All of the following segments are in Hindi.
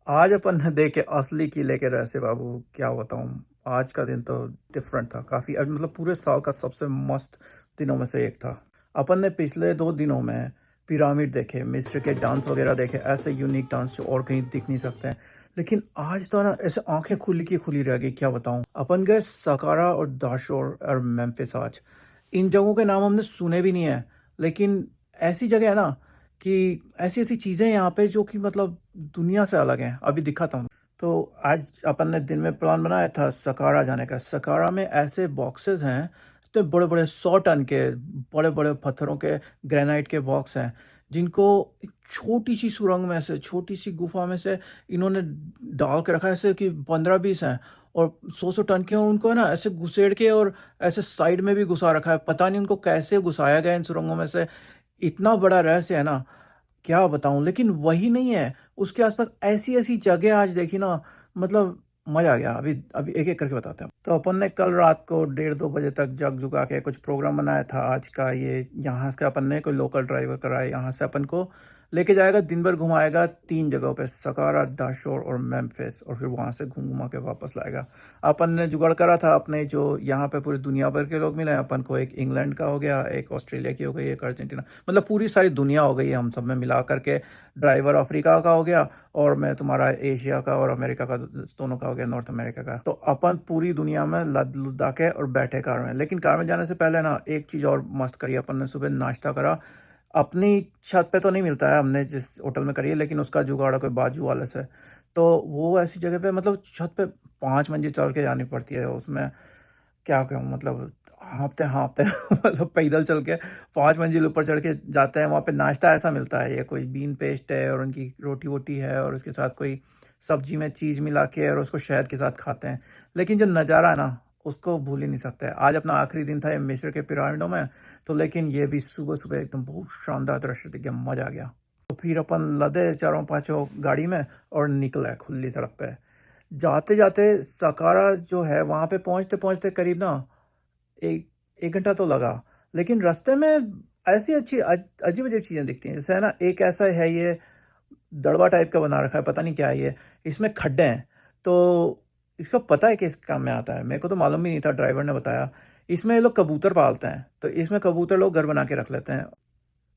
आज अपन ने देखे असली किले के रहस्य बाबू। क्या बताऊं, आज का दिन तो डिफरेंट था काफ़ी। मतलब पूरे साल का सबसे मस्त दिनों में से एक था। अपन ने पिछले 2 दिनों में पिरामिड देखे, मिस्र के डांस वगैरह देखे, ऐसे यूनिक डांस जो और कहीं दिख नहीं सकते हैं। लेकिन आज तो ना ऐसे आंखें खुली की खुली रह गई। क्या बताऊं, अपन गए सकारा और दाशोर और मेम्फिस। आज इन जगहों के नाम हमने सुने भी नहीं है, लेकिन ऐसी जगह है ना कि ऐसी ऐसी चीज़ें यहाँ पे जो कि मतलब दुनिया से अलग हैं। अभी दिखाता हूँ। तो आज अपन ने दिन में प्लान बनाया था सकारा जाने का। सकारा में ऐसे बॉक्सेस हैं, इतने बड़े बड़े 100 टन के बड़े बड़े पत्थरों के ग्रेनाइट के बॉक्स हैं, जिनको एक छोटी सी सुरंग में से, छोटी सी गुफा में से इन्होंने डाल के रखा है। ऐसे कि 15-20 हैं और 100-100 टन के हैं। उनको है ना ऐसे घुसेड़ के और ऐसे साइड में भी घुसा रखा है। पता नहीं उनको कैसे घुसाया गया इन सुरंगों में से। इतना बड़ा रहस्य है ना, क्या बताऊं। लेकिन वही नहीं है, उसके आसपास ऐसी ऐसी जगह आज देखी ना, मतलब मजा आ गया। अभी अभी एक एक करके बताते हैं। तो अपन ने कल रात को 1:30-2 बजे तक जग जुगा के कुछ प्रोग्राम बनाया था आज का। ये यहाँ से अपन ने कोई लोकल ड्राइवर कराया, यहाँ से अपन को लेके जाएगा, दिन भर घुमाएगा 3 जगहों पे, सकारा, दाशोर और मेम्फिस, और फिर वहाँ से घूम घुमा के वापस लाएगा। अपन ने जुगाड़ करा था अपने, जो यहाँ पे पूरी दुनिया भर के लोग मिले हैं अपन को। एक इंग्लैंड का हो गया, एक ऑस्ट्रेलिया की हो गई, एक अर्जेंटीना, मतलब पूरी सारी दुनिया हो गई है हम सब में मिला करके। ड्राइवर अफ्रीका का हो गया, और मैं तुम्हारा एशिया का और अमेरिका का, दोनों का हो गया, नॉर्थ अमेरिका का। तो अपन पूरी दुनिया में लद लुदा के और बैठे कार में। लेकिन कार में जाने से पहले ना एक चीज़ और मस्त करी अपन ने। सुबह नाश्ता करा। अपनी छत पे तो नहीं मिलता है, हमने जिस होटल में करी है, लेकिन उसका जुगाड़ है कोई बाजू वाले से। तो वो ऐसी जगह पे, मतलब छत पे 5 मंजिल चढ़ के जानी पड़ती है। उसमें क्या कहूँ, मतलब हाँफते हाँफते मतलब पैदल चल के 5 मंजिल ऊपर चढ़ के जाते हैं। वहाँ पे नाश्ता ऐसा मिलता है, ये कोई बीन पेस्ट है और उनकी रोटी वोटी है, और उसके साथ कोई सब्जी में चीज़ मिला के और उसको शहद के साथ खाते हैं। लेकिन जो नज़ारा है ना, उसको भूल ही नहीं सकते। आज अपना आखिरी दिन था ये मिस्र के पिरामिडों में। तो लेकिन ये भी सुबह सुबह एकदम बहुत शानदार दृश्य दिख गया, मजा आ गया। तो फिर अपन लदे चारों पांचों गाड़ी में और निकले खुली सड़क पे। जाते जाते सकारा जो है वहाँ पे पहुँचते पहुँचते करीब ना एक 1 घंटा तो लगा। लेकिन रास्ते में ऐसी अच्छी अजीब अजीब चीज़ें दिखती हैं। जैसे है ना, एक ऐसा है, ये दड़बा टाइप का बना रखा है, पता नहीं क्या है ये। इसमें खड्डे हैं। तो इसका पता है कि इस काम में आता है, मेरे को तो मालूम भी नहीं था, ड्राइवर ने बताया। इसमें ये लोग कबूतर पालते हैं, तो इसमें कबूतर लोग घर बना के रख लेते हैं।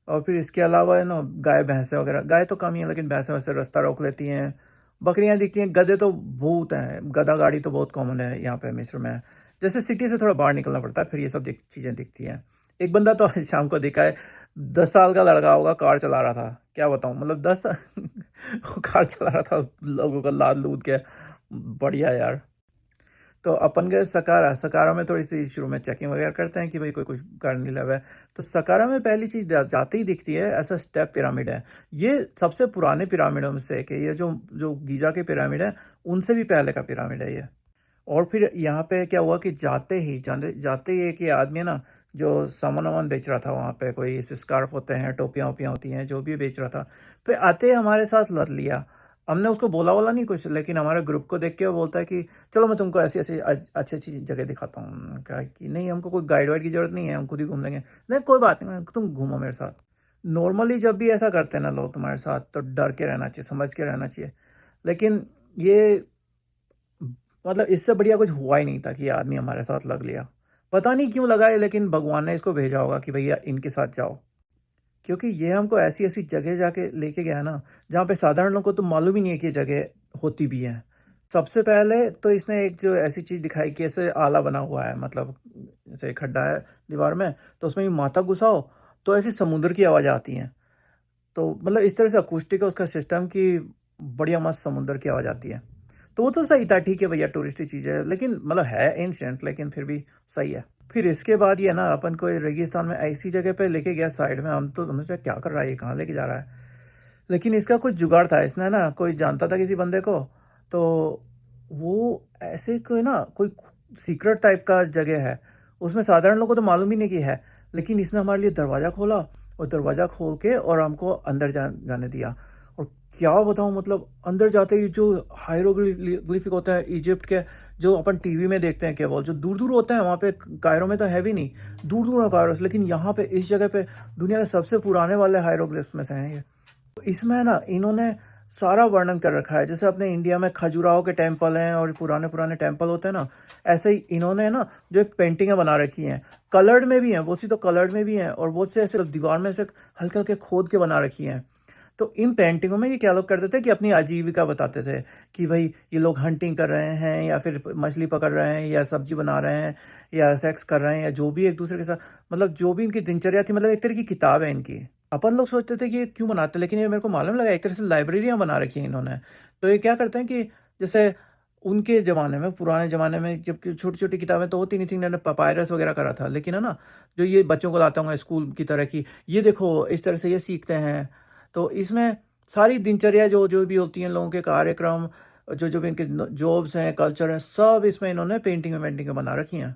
और फिर इसके अलावा है ना, गाय भैंसे वगैरह, गाय तो कम ही है लेकिन भैंसे वैसे रास्ता रोक लेती हैं। बकरियां दिखती हैं, गधे तो बहुत हैं। गधा गाड़ी तो बहुत कॉमन है यहाँ पे मिस्र में। जैसे सिटी से थोड़ा बाहर निकलना पड़ता है, फिर ये सब चीज़ें दिखती हैं। एक बंदा तो आज शाम को दिखा है, 10 साल का लड़का होगा, कार चला रहा था। क्या बताऊँ, मतलब 10 वो कार चला रहा था, लोगों का लाद लूद के। बढ़िया यार। तो अपन गए सकारा। सकारा में थोड़ी सी शुरू में चेकिंग वगैरह करते हैं कि भाई कोई कुछ कर नहीं लगा है। तो सकारा में पहली चीज़ जाते ही दिखती है, ऐसा स्टेप पिरामिड है। ये सबसे पुराने पिरामिडों में से एक है। ये जो जो गीजा के पिरामिड है, उनसे भी पहले का पिरामिड है ये। और फिर यहाँ पे क्या हुआ कि जाते जाते ही एक ये आदमी है ना, जो सामान वामान बेच रहा था वहाँ पे, कोई ऐसे स्कार्फ होते हैं, टोपियाँ वोपियाँ होती हैं, जो भी बेच रहा था। तो आते ही हमारे साथ लड़ लिया। हमने उसको बोला वाला नहीं कुछ, लेकिन हमारे ग्रुप को देख के वो बोलता है कि चलो मैं तुमको ऐसी ऐसी अच्छी अच्छी जगह दिखाता हूँ। कहा कि नहीं, हमको कोई गाइड वाइड की जरूरत नहीं है, हम खुद ही घूम लेंगे। नहीं कोई बात नहीं, तुम घूमो मेरे साथ। नॉर्मली जब भी ऐसा करते हैं ना लोग तुम्हारे साथ, तो डर के रहना चाहिए, समझ के रहना चाहिए। लेकिन ये, मतलब इससे बढ़िया कुछ हुआ ही नहीं था कि ये आदमी हमारे साथ लग लिया। पता नहीं क्यों लगा है, लेकिन भगवान ने इसको भेजा होगा कि भैया इनके साथ जाओ। क्योंकि ये हमको ऐसी ऐसी जगह जाके लेके गया ना, जहाँ पे साधारण लोगों को तो मालूम ही नहीं है कि ये जगह होती भी है। सबसे पहले तो इसने एक जो ऐसी चीज़ दिखाई कि ऐसे आला बना हुआ है, मतलब जैसे खड्डा है दीवार में, तो उसमें भी माथा घुसाओ तो ऐसी समुद्र की आवाज़ आती है। तो मतलब इस तरह से अकूस्टिक है उसका सिस्टम कि बढ़िया मस्त समुद्र की आवाज़ आती है। तो वो तो सही था, ठीक है भैया, टूरिस्टी चीज़ है, लेकिन मतलब है एंशियंट, लेकिन फिर भी सही है। फिर इसके बाद ये ना अपन को रेगिस्तान में ऐसी जगह पे लेके गया साइड में। हम तो समझते क्या कर रहा है, ये कहाँ लेके जा रहा है। लेकिन इसका कुछ जुगाड़ था, इसने ना कोई जानता था किसी बंदे को। तो वो ऐसे कोई ना कोई सीक्रेट टाइप का जगह है, उसमें साधारण लोगों को तो मालूम ही नहीं कि है। लेकिन इसने हमारे लिए दरवाज़ा खोला, और दरवाज़ा खोल के और हमको अंदर जाने दिया। और क्या बताऊँ, मतलब अंदर जाते ही जो हायरोग्लिफिक होता है इजिप्ट के, जो अपन टीवी में देखते हैं केवल, जो दूर दूर होते हैं वहाँ पे, कायरो में तो है भी नहीं, दूर दूर है कायरो से, लेकिन यहाँ पे इस जगह पे दुनिया के सबसे पुराने वाले हायरोग्लिफ्स में से हैं ये। तो इसमें ना इन्होंने सारा वर्णन कर रखा है। जैसे अपने इंडिया में खजुराहो के टेम्पल हैं और पुराने पुराने टेम्पल होते हैं ना, ऐसे ही इन्होंने ना जो पेंटिंगें बना रखी हैं, कलर्ड में भी हैं, बहुत सी तो कलर्ड में भी हैं और बहुत से ऐसे दीवार में से हल्के हल्के खोद के बना रखी हैं। तो इन पेंटिंगों में ये क्या लोग करते थे कि अपनी आजीविका बताते थे कि भाई ये लोग हंटिंग कर रहे हैं या फिर मछली पकड़ रहे हैं या सब्जी बना रहे हैं या सेक्स कर रहे हैं या जो भी एक दूसरे के साथ, मतलब जो भी इनकी दिनचर्या थी, मतलब एक तरह की किताब है इनकी। अपन लोग सोचते थे कि ये क्यों बनाते, लेकिन ये मेरे को मालूम लगा एक तरह से लाइब्रेरियाँ बना रखी हैं इन्होंने। तो ये क्या करते हैं कि जैसे उनके ज़माने में, पुराने ज़माने में जब छोटी छोटी किताबें तो होती नहीं थी, इन्होंने पपायरस वगैरह करा था, लेकिन है ना जो ये बच्चों को लाता हूँ स्कूल की तरह की, ये देखो इस तरह से ये सीखते हैं। तो इसमें सारी दिनचर्या जो जो भी होती हैं लोगों के कार्यक्रम, जो जो भी इनके जॉब्स हैं, कल्चर है, सब इसमें इन्होंने पेंटिंग वेंटिंग बना रखी हैं।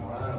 Wow.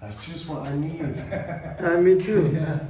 That's just what I need. Me too.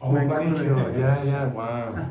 Oh, manicure. Yeah, wow.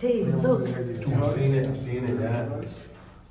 Tea, look. I've seen it, yeah.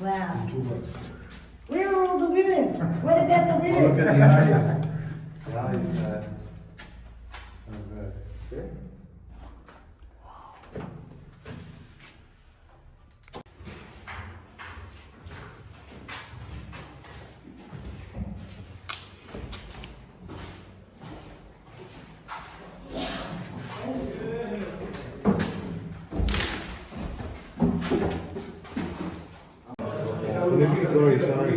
Wow. 2 bucks. Where are all the women? What about the Oh, look women? at the eyes. The eyes there. So good. Okay. Sorry, sorry.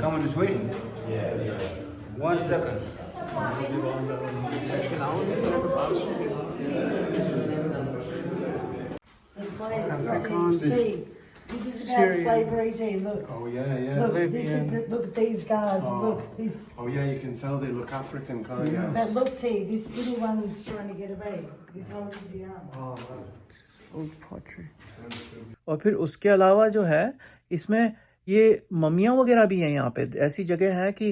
come this way. 1 second. The slaves. Tea. This is about slavery tea. Look. Oh, yeah. Look, this is the, look at these guards. Oh. Look, this. Oh, yeah, you can tell they look African, can't you? But look, Tea, this little one's trying to get away. He's holding the arm. Oh, man. और फिर उसके अलावा जो है इसमें ये ममियाँ वगैरह भी हैं यहाँ पे। ऐसी जगह है कि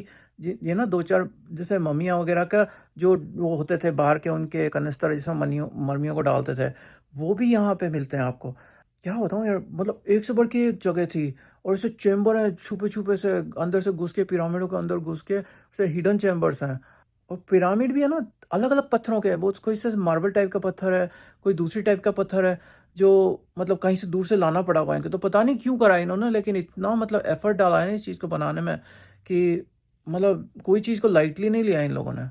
ये ना 2-4 जैसे ममियाँ वगैरह का जो वो होते थे बाहर के, उनके कनिस्तर जिसमें ममियों को डालते थे, वो भी यहाँ पे मिलते हैं आपको। क्या बताऊँ यार, मतलब एक से बढ़ के एक जगह थी और ऐसे चेम्बर हैं छुपे छुपे से, अंदर से घुस के पिरामिडों के अंदर घुस के ऐसे हिडन चैम्बर्स हैं। और पिरामिड भी है ना अलग अलग पत्थरों के, बहुत कोई से मार्बल टाइप का पत्थर है, कोई दूसरी टाइप का पत्थर है जो मतलब कहीं से दूर से लाना पड़ा हुआ है इनको। तो पता नहीं क्यों करा इन्होंने, लेकिन इतना मतलब एफर्ट डाला है ना इस चीज़ को बनाने में कि मतलब कोई चीज़ को लाइटली नहीं लिया इन लोगों ने।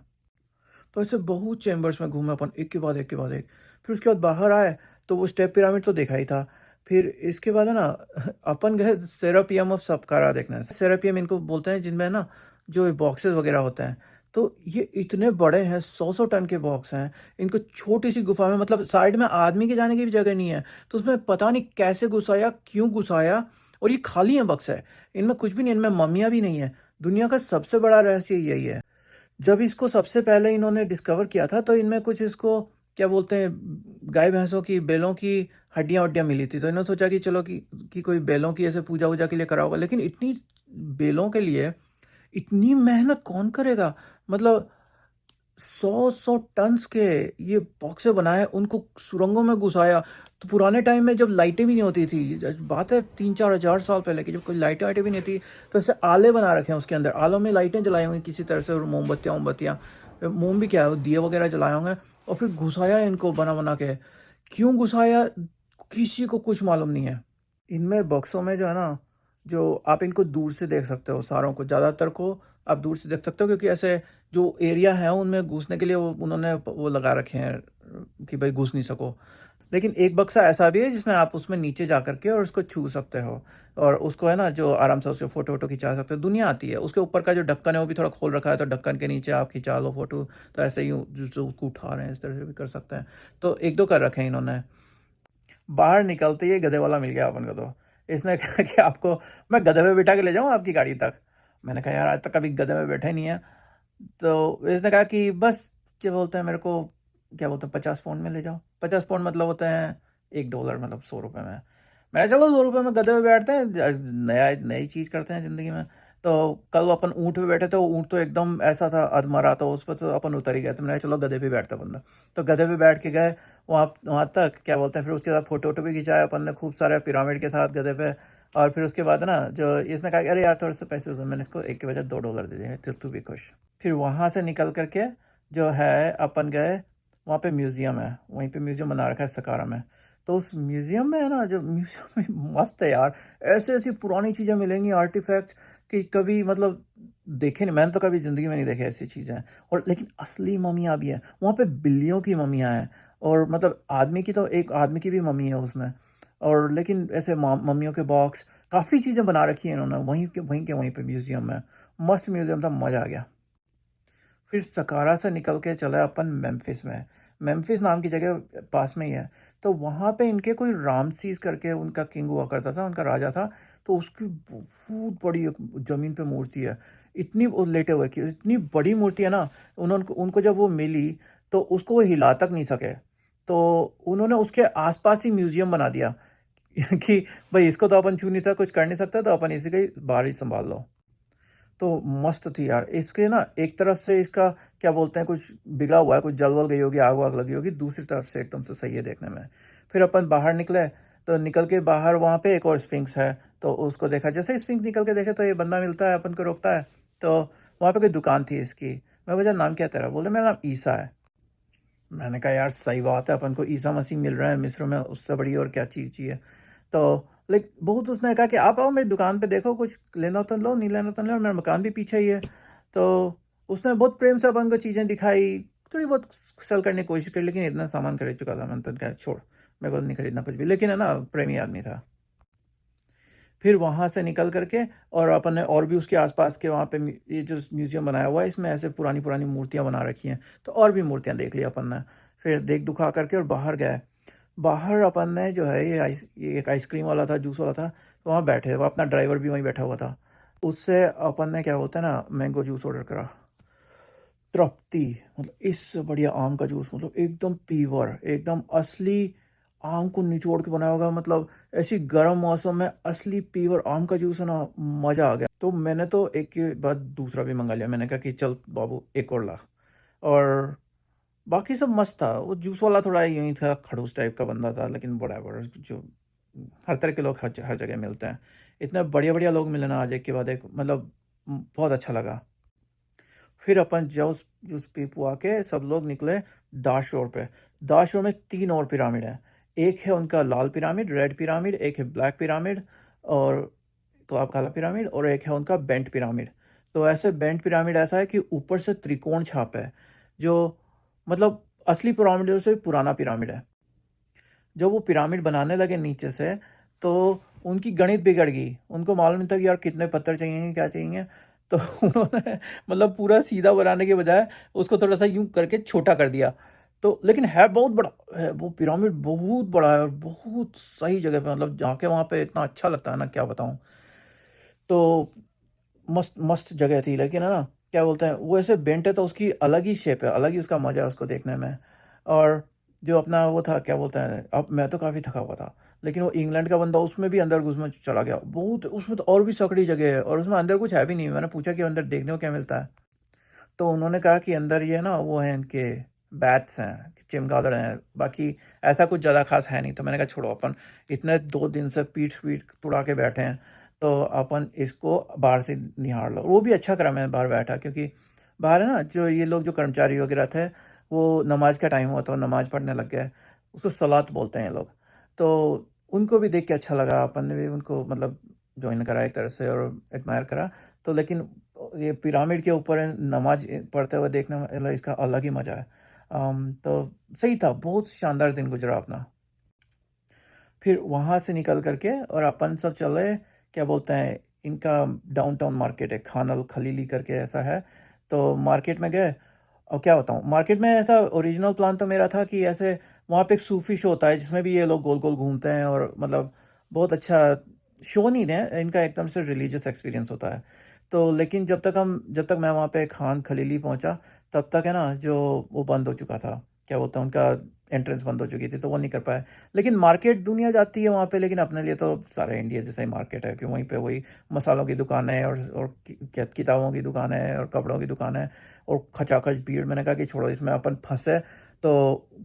तो ऐसे बहुत चैम्बर्स में घूमे अपन, एक के बाद एक के बाद एक। फिर उसके बाद बाहर आए तो वो स्टेप पिरामिड तो देखा ही था। फिर इसके बाद है ना अपन गए सेरापियम ऑफ सपकारा देखना। सेरापियम इनको बोलते हैं, जिनमें ना जो बॉक्सेस वगैरह होते हैं। तो ये इतने बड़े हैं, 100 टन के बॉक्स हैं। इनको छोटी सी गुफा में, मतलब साइड में आदमी के जाने की भी जगह नहीं है, तो उसमें पता नहीं कैसे घुसाया, क्यों घुसाया। और ये खाली है बक्स है, इनमें कुछ भी नहीं, इनमें मम्मियाँ भी नहीं है। दुनिया का सबसे बड़ा रहस्य यही है। जब इसको सबसे पहले इन्होंने डिस्कवर किया था तो इनमें कुछ इसको क्या बोलते हैं, गाय भैंसों की, बैलों की हड्डियाँ वड्डियाँ मिली थी। तो इन्होंने सोचा कि चलो कि कोई बैलों की ऐसे पूजा वूजा के लिए करा होगा। लेकिन इतनी बैलों के लिए इतनी मेहनत कौन करेगा। मतलब 100 टन्स के ये बॉक्सें बनाए, उनको सुरंगों में घुसाया। तो पुराने टाइम में जब लाइटें भी नहीं होती थी, बात है 3-4 हज़ार साल पहले की, जब कोई लाइटें वाइटें भी नहीं थी, तो ऐसे आले बना रखे हैं उसके अंदर। आलों में लाइटें जलाई होंगी किसी तरह से, और मोमबत्तियाँ, मोम भी क्या है, दिए वगैरह जलाए होंगे। और फिर घुसाया इनको बना बना के। क्यों घुसाया किसी को कुछ मालूम नहीं है। इनमें बॉक्सों में जो है ना, जो आप इनको दूर से देख सकते हो, सारों को, ज़्यादातर को आप दूर से देख सकते हो, क्योंकि ऐसे जो एरिया है उनमें घुसने के लिए उन्होंने वो लगा रखे हैं कि भाई घुस नहीं सको। लेकिन एक बक्सा ऐसा भी है जिसमें आप उसमें नीचे जा करके और उसको छू सकते हो, और उसको है ना जो आराम से उसके फ़ोटो वोटो खिंचा सकते हो। दुनिया आती है। उसके ऊपर का जो ढक्कन है वो भी थोड़ा खोल रखा है, तो ढक्कन के नीचे आप खिंचा लो फ़ोटो। तो ऐसे ही जो उसको उठा रहे हैं इस तरह से भी कर सकते हैं। तो 1-2 कर रखे हैं इन्होंने। बाहर निकलते ही गधे वाला मिल गया अपन को। तो इसने कहा कि आपको मैं गधे में बिठा के ले जाऊँ आपकी गाड़ी तक। मैंने कहा यार आज तक कभी गधे में बैठे नहीं है। तो इसने कहा कि बस क्या बोलते हैं, मेरे को क्या बोलते हैं, 50 पाउंड में ले जाओ। 50 पाउंड मतलब होते हैं $1, मतलब 100 रुपये में। मैं चलो 2 रुपये में गधे पे बैठते हैं, नई चीज़ करते हैं ज़िंदगी में। तो कल अपन ऊँट पे बैठे थे, वो ऊँट तो एकदम ऐसा था अधमरा, तो उस पर तो अपन उतर ही गए, तो मैंने कहा चलो गधे पे बैठता बंदा। तो गधे पे बैठ के गए वहाँ वहाँ तक, क्या बोलते हैं, फिर उसके बाद फ़ोटो वोटो भी खिंचाया अपन ने खूब सारे पिरामिड के साथ गधे पे। और फिर उसके बाद ना जो इसने कहा कि अरे यार थोड़े से पैसे दो, मैंने इसको एक के बजाय $2 दे दिए, तो तू भी खुश। फिर वहाँ से निकल करके जो है अपन गए, वहाँ पे म्यूज़ियम है, वहीं पे म्यूज़ियम बना रखा है सकारा में। तो उस म्यूज़ियम में है ना, जो म्यूज़ियम में मस्त है यार, ऐसी-ऐसी पुरानी चीज़ें मिलेंगी, आर्टिफ़ैक्ट्स कि कभी मतलब देखे नहीं, मैंने तो कभी ज़िंदगी में नहीं देखे ऐसी चीज़ें। और लेकिन असली मम्मियाँ भी हैं, वहाँ पे बिल्लियों की मम्मियाँ हैं, और मतलब आदमी की तो एक आदमी की भी मम्मी है उसमें। और लेकिन ऐसे मम्मियों के बॉक्स, काफ़ी चीज़ें बना रखी हैं इन्होंने वहीं पे म्यूज़ियम में। मस्त म्यूज़ियम था, मज़ा आ गया। फिर सकारा से निकल के चले अपन मेम्फिस में। मेम्फिस नाम की जगह पास में ही है। तो वहाँ पे इनके कोई रामसीस करके उनका किंग हुआ करता था, उनका राजा था। तो उसकी बहुत बड़ी एक ज़मीन पे मूर्ति है। इतनी वो लेटे हुए की इतनी बड़ी मूर्ति है ना, उन्होंने उनको जब वो मिली तो उसको वो हिला तक नहीं सके। तो उन्होंने उसके आस-पास ही म्यूज़ियम बना दिया कि भई इसको तो अपन छू नहीं सकते, कुछ कर नहीं सकते, तो अपन इसी के बाहर ही सँभाल लो। तो मस्त थी यार। इसके ना एक तरफ से इसका क्या बोलते हैं, कुछ बिगड़ा हुआ है, कुछ जल-वल गई होगी, आग-वाग लगी होगी, दूसरी तरफ से एकदम से सही है देखने में। फिर अपन बाहर निकले, तो निकल के बाहर वहाँ पे एक और स्फिंक्स है, तो उसको देखा। जैसे ही स्फिंक्स निकल के देखे तो ये बंदा मिलता है, अपन को रोकता है, तो वहाँ पे कोई दुकान थी इसकी। मैं पूछा नाम क्या है तेरा? बोले मेरा नाम ईसा है। मैंने कहा यार सही बात है, अपन को ईसा मसीह मिल रहा है मिस्र में, उससे बड़ी और क्या चीज़ चाहिए। तो लाइक बहुत उसने कहा कि आप आओ मेरी दुकान पे, देखो कुछ लेना हो तो लो, नहीं लेना तो नहीं लो, मेरा मकान भी पीछे ही है। तो उसने बहुत प्रेम से अपन को चीज़ें दिखाई, थोड़ी बहुत सेल करने की कोशिश करी, लेकिन इतना सामान खरीद चुका था, मैंने तो कहा छोड़, मेरे को नहीं खरीदना कुछ भी। लेकिन है ना, प्रेमी आदमी था। फिर वहाँ से निकल करके और अपन ने और भी उसके आसपास के वहाँ पे ये जो म्यूज़ियम बनाया हुआ है, इसमें ऐसे पुरानी-पुरानी मूर्तियाँ बना रखी हैं, तो और भी मूर्तियाँ देख ली अपन ने। फिर देख दुखा करके और बाहर गए। बाहर अपन ने जो है ये एक आइसक्रीम वाला था, जूस वाला था, तो वहाँ बैठे, वो अपना ड्राइवर भी वहीं बैठा हुआ था। उससे अपन ने क्या बोलते हैं ना, मैंगो जूस ऑर्डर करा। तृप्ति, मतलब इससे बढ़िया आम का जूस, मतलब एकदम प्योर, एकदम असली आम को निचोड़ के बनाया होगा, मतलब ऐसी गर्म मौसम में असली प्योर आम का जूस है ना, मज़ा आ गया। तो मैंने तो एक के बाद दूसरा भी मंगा लिया, मैंने कहा कि चल बाबू एक और ला। और बाकी सब मस्त था। वो जूस वाला थोड़ा यूँ ही था, खड़ूस टाइप का बंदा था, लेकिन व्हाटएवर, जो हर तरह के लोग हर जगह मिलते हैं। इतने बढ़िया-बढ़िया लोग मिले ना आज एक के बाद एक, मतलब बहुत अच्छा लगा। फिर अपन जूस जूस पी पुआ के सब लोग निकले दाश शोर पे। दाश शोर में 3 और पिरामिड हैं। एक है उनका लाल पिरामिड, रेड पिरामिड, एक है ब्लैक पिरामिड और काला पिरामिड, और एक है उनका बेंट पिरामिड। तो ऐसे बेंट पिरामिड ऐसा है कि ऊपर से त्रिकोण छाप है, जो मतलब असली पिरामिडों से पुराना पिरामिड है। जब वो पिरामिड बनाने लगे नीचे से, तो उनकी गणित बिगड़ गई। उनको मालूम नहीं था कि यार कितने पत्थर चाहिए, क्या चाहिए। तो उन्होंने मतलब पूरा सीधा बनाने के बजाय उसको थोड़ा-सा यूँ करके छोटा कर दिया। तो लेकिन है बहुत बड़ा है, वो पिरामिड बहुत बड़ा है और बहुत सही जगह पे, मतलब जाके वहाँ पे इतना अच्छा लगता है ना, क्या बताऊँ। तो मस्त मस्त जगह थी, लेकिन है ना, क्या बोलते हैं, वो ऐसे बेंट है तो उसकी अलग ही शेप है, अलग ही उसका मज़ा है उसको देखने में। और जो अपना वो था, क्या बोलते हैं, अब मैं तो काफ़ी थका हुआ था, लेकिन वो इंग्लैंड का बंदा उसमें भी अंदर घुस में चला गया। बहुत उसमें तो और भी सकड़ी जगह है, और उसमें अंदर कुछ है भी नहीं। मैंने पूछा कि अंदर देखने को क्या मिलता है? तो उन्होंने कहा कि अंदर ये ना वो है, इनके बैट्स हैं, चमगादड़ हैं, बाकी ऐसा कुछ ज़्यादा ख़ास है नहीं। तो मैंने कहा छोड़ो, अपन इतने 2 दिन से पीठ-वीठ तुड़ा के बैठे हैं, तो अपन इसको बाहर से निहार लो। वो भी अच्छा करा मैं बाहर बैठा, क्योंकि बाहर है ना, जो ये लोग जो कर्मचारी वगैरह थे, वो नमाज़ का टाइम हुआ तो नमाज़ पढ़ने लग गए। उसको सलात बोलते हैं ये लोग। तो उनको भी देख के अच्छा लगा, अपन ने भी उनको मतलब जॉइन करा एक तरह से और एडमायर करा। तो लेकिन ये पिरामिड के ऊपर नमाज़ पढ़ते हुए देखने में मतलब इसका अलग ही मज़ा है। तो सही था, बहुत शानदार दिन गुज़रा अपना। फिर वहाँ से निकल कर के और अपन सब चले, क्या बोलते हैं, इनका डाउनटाउन मार्केट है, खान अल खलीली करके ऐसा है। तो मार्केट में गए, और क्या बताऊँ, मार्केट में ऐसा ओरिजिनल प्लान तो मेरा था कि ऐसे वहाँ पे एक सूफ़ी शो होता है, जिसमें भी ये लोग गोल-गोल घूमते हैं, और मतलब बहुत अच्छा शो नहीं है, इनका एकदम से रिलीजियस एक्सपीरियंस होता है। तो लेकिन जब तक मैं वहाँ पे खान खलीली पहुँचा, तब तक है ना, जो वो बंद हो चुका था, क्या बोलते हैं, उनका एंट्रेंस बंद हो चुकी थी तो वो नहीं कर पाए। लेकिन मार्केट दुनिया जाती है वहाँ पे, लेकिन अपने लिए तो सारा इंडिया जैसा ही मार्केट है कि वहीं पे वही मसालों की दुकान है और किताबों की दुकान है और कपड़ों की दुकान है और खचाखच भीड़। मैंने कहा कि छोड़ो, इसमें अपन फंसे तो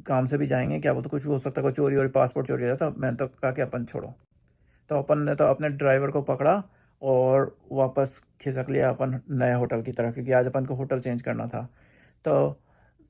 काम से भी जाएंगे, क्या बोलते, कुछ भी हो सकता है, कोई चोरी और पासपोर्ट चोरी हो जाता। मैंने तो कहा कि अपन छोड़ो, तो अपन ने तो अपने ड्राइवर को पकड़ा और वापस खिसक लिया अपन नए होटल की तरफ, क्योंकि आज अपन को होटल चेंज करना था। तो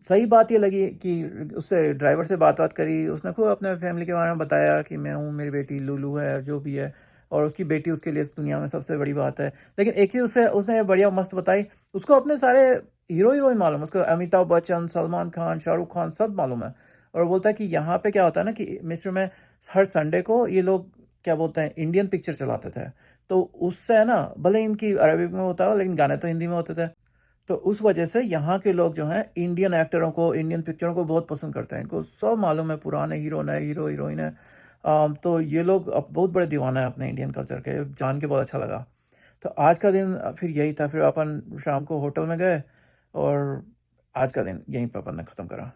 सही बात ये लगी कि उससे ड्राइवर से बात करी, उसने खूब अपने फैमिली के बारे में बताया कि मैं हूँ, मेरी बेटी लुलू है, जो भी है, और उसकी बेटी उसके लिए इस दुनिया में सबसे बड़ी बात है। लेकिन एक चीज़ उसने बढ़िया मस्त बताई, उसको अपने सारे हीरोइन मालूम है, उसको अमिताभ बच्चन, सलमान खान, शाहरुख खान सब मालूम है। और बोलता है कि यहाँ पे क्या होता है ना कि मिस्र में हर संडे को ये लोग क्या बोलते हैं, इंडियन पिक्चर चलाते थे। तो उससे है ना, भले इनकी अरबिक में होता है लेकिन गाने तो हिंदी में होते थे। तो उस वजह से यहाँ के लोग जो हैं इंडियन एक्टरों को, इंडियन पिक्चरों को बहुत पसंद करते हैं। इनको सब मालूम है, पुराने हीरो, नए हीरो, हीरोइन है। तो ये लोग अब बहुत बड़े दीवाना है अपने इंडियन कल्चर के, जान के बहुत अच्छा लगा। तो आज का दिन फिर यही था। फिर अपन शाम को होटल में गए और आज का दिन यहीं पर अपन ने ख़त्म करा।